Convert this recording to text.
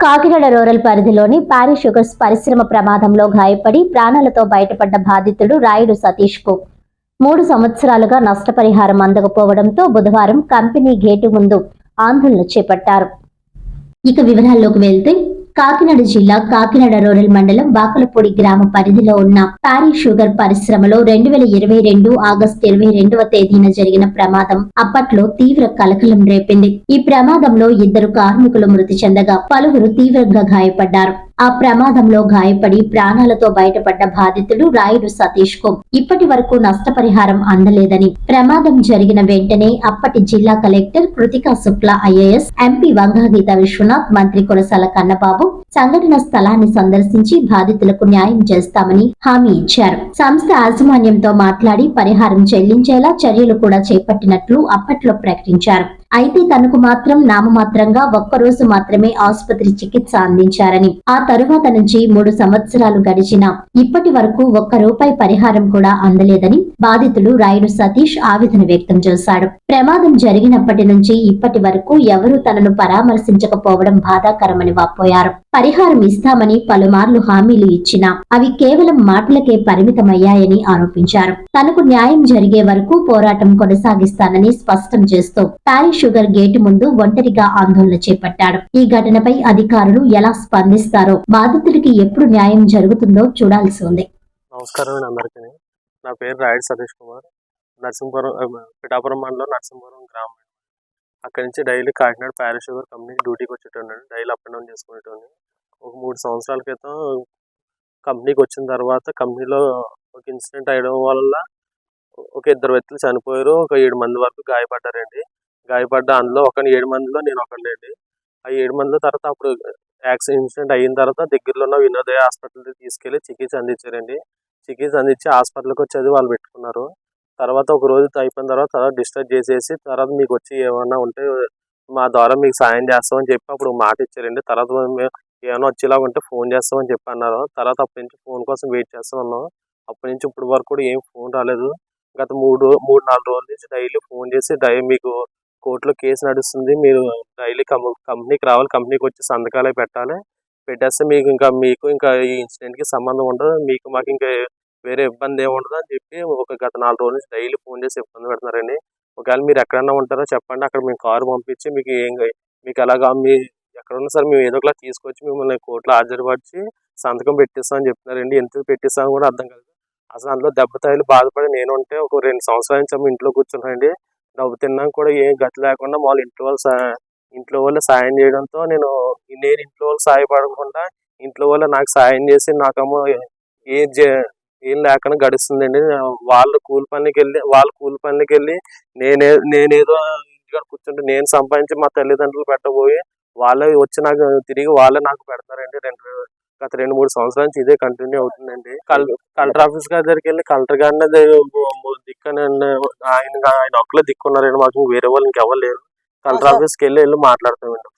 Kakinada rural పరిధిలోని ప్యారీ sugars పరిశ్రమ ప్రమాదంలో గాయపడి ప్రాణాలతో బయటపడ్డ బాధితుడు రాయుడు సతీష్ కు 3 సంవత్సరాలుగా నష్టపరిహారం అందకపోవడంతో బుధవారం కంపెనీ గేటు ముందు ఆందోళన చేపట్టారు. ఇక వివరాల్లోకి వెళ్తే కాకినాడ జిల్లా కాకినాడ రూరల్ మండలం బాకలపూడి గ్రామ పరిధిలో ఉన్న ప్యారీ షుగర్ పరిశ్రమలో 2022 ఆగస్టు 22వ తేదీన జరిగిన ప్రమాదం అప్పట్లో తీవ్ర కలకలం రేపింది. ఈ ప్రమాదంలో 2 కార్మికులు మృతి చెందగా పలువురు తీవ్రంగా గాయపడ్డారు. ఆ ప్రమాదంలో గాయపడి ప్రాణాలతో బయటపడ్డ బాధితుడు రాయుడు సతీష్ కు ఇప్పటి వరకు నష్టపరిహారం అందలేదని, ప్రమాదం జరిగిన వెంటనే అప్పటి జిల్లా collector Kritika Shukla IAS, MP Vanga Geetha Viswanath, మంత్రి కురసాల కన్నబాబు సంఘటన స్థలాన్ని సందర్శించి బాధితులకు న్యాయం చేస్తామని హామీ ఇచ్చారు. సంస్థ యాజమాన్యంతో మాట్లాడి పరిహారం చెల్లించేలా చర్యలు కూడా చేపట్టినట్లు అప్పట్లో ప్రకటించారు. అయితే తనకు మాత్రం నామమాత్రంగా ఒక్కరోజు మాత్రమే ఆసుపత్రి చికిత్స అందించారని, ఆ తరువాత నుంచి 3 సంవత్సరాలు గడిచినా ఇప్పటి వరకు ₹1 పరిహారం కూడా అందలేదని బాధితుడు రాయుడు సతీష్ ఆవేదన వ్యక్తం చేశాడు. ప్రమాదం జరిగినప్పటి నుంచి ఇప్పటి వరకు ఎవరూ తనను పరామర్శించకపోవడం బాధాకరమని వాపోయారు. పరిహారం ఇస్తామని పలుమార్లు హామీలు ఇచ్చినా అవి కేవలం మాటలకే పరిమితమయ్యాయని ఆరోపించారు. తనకు న్యాయం జరిగే వరకు పోరాటం కొనసాగిస్తానని స్పష్టం చేస్తూ ప్యారీ షుగర్ గేటు ముందు ఒంటరిగా ఆందోళన చేపట్టాడు. ఈ ఘటనపై అధికారులు ఎలా స్పందిస్తారో, బాధితులకి ఎప్పుడు న్యాయం జరుగుతుందో చూడాల్సి ఉంది. నమస్కారం అందరికీ. నా పేరు రాయుడు సతీష్ కుమార్. నరసింహపురం, పిఠాపురం మండలం నరసింహపురం గ్రామం. అక్కడి నుంచి డైలీ కాకినాడ ప్యారీ షుగర్ కంపెనీకి డ్యూటీకి వచ్చేటోండి. డైలీ అప్ అండ్ డౌన్ చేసుకునేటోండి. ఒక 3 సంవత్సరాల క్రితం కంపెనీకి వచ్చిన తర్వాత కంపెనీలో ఒక ఇన్సిడెంట్ అయ్యడం వల్ల ఒక 2 వ్యక్తులు చనిపోయారు. ఒక 7 మంది వరకు గాయపడ్డారండి. అందులో 7 మందిలో నేను ఒకళ్ళండి. ఆ 7 మందిలో తర్వాత అప్పుడు ఇన్సిడెంట్ అయిన తర్వాత దగ్గరలో ఉన్న వినోదయ హాస్పిటల్కి తీసుకెళ్లి చికిత్స అందించారండి. చికిత్స అందించి హాస్పిటల్కి వచ్చేది వాళ్ళు పెట్టుకున్నారు. తర్వాత ఒక రోజు అయిపోయిన తర్వాత డిశ్చార్జ్ చేసేసి తర్వాత మీకు వచ్చి ఏమన్నా ఉంటే మా ద్వారా మీకు సాయం చేస్తామని చెప్పి అప్పుడు మాట ఇచ్చారండి. తర్వాత ఏమైనా వచ్చేలాగా ఉంటే ఫోన్ చేస్తామని చెప్పి అన్నారు. తర్వాత అప్పటి నుంచి ఫోన్ కోసం వెయిట్ చేస్తూ ఉన్నాం. అప్పటి నుంచి ఇప్పటి వరకు కూడా ఏం ఫోన్ రాలేదు. గత 3-4 రోజుల నుంచి డైలీ ఫోన్ చేసి మీకు కోర్టులో కేసు నడుస్తుంది, మీరు డైలీ కంపెనీకి రావాలి, కంపెనీకి వచ్చి సంతకాలే పెట్టేస్తే మీకు ఇంకా ఈ ఇన్సిడెంట్కి సంబంధం ఉండదు, మాకు ఇంకా వేరే ఇబ్బంది ఏమి ఉండదు అని చెప్పి గత 4 రోజుల నుంచి డైలీ ఫోన్ చేసి ఇబ్బంది పెడుతున్నారండి. ఒకవేళ మీరు ఎక్కడన్నా ఉంటారో చెప్పండి, అక్కడ మేము కారు పంపించి మీకు ఎలాగా ఎక్కడున్నా సరే మేము ఏదో ఒకలా తీసుకొచ్చి మిమ్మల్ని కోర్టులో హాజరుపరిచి సంతకం పెట్టిస్తామని చెప్తున్నారండి. ఎంత పెట్టిస్తామని కూడా అర్థం కాదు. అసలు అందులో దెబ్బతాయిలు బాధపడి నేను ఉంటే ఒక 2 సంవత్సరాల నుంచి ఇంట్లో కూర్చున్నానండి. డబ్బు తిన్నాక కూడా ఏం గతి లేకుండా వాళ్ళు ఇంట్లో వాళ్ళు సాయం చేయడంతో నేను ఇంట్లో వాళ్ళు సాయపడకుండా ఇంట్లో వాళ్ళు నాకు సాయం చేసి నాకేమో ఏం లేకుండా గడుస్తుందండి. వాళ్ళు కూలి పనికి వెళ్ళి నేనేదో ఇంటికాడ కూర్చుంటే నేను సంపాదించి మా తల్లిదండ్రులు పెట్టబోయి వాళ్ళే వచ్చి వాళ్ళే నాకు పెడతారండి. గత 2-3 సంవత్సరాల నుంచి ఇదే కంటిన్యూ అవుతుందండి. కలెక్టర్ ఆఫీస్ దగ్గరికి వెళ్ళి కలెక్టర్ గారిని దిక్కనండి, ఆయన ఒక్కలే దిక్కున్నారండి. మాకు వేరే వాళ్ళు ఇంకెవ్వరు లేరు. కలెక్టర్ ఆఫీస్కి వెళ్ళి మాట్లాడతామండి.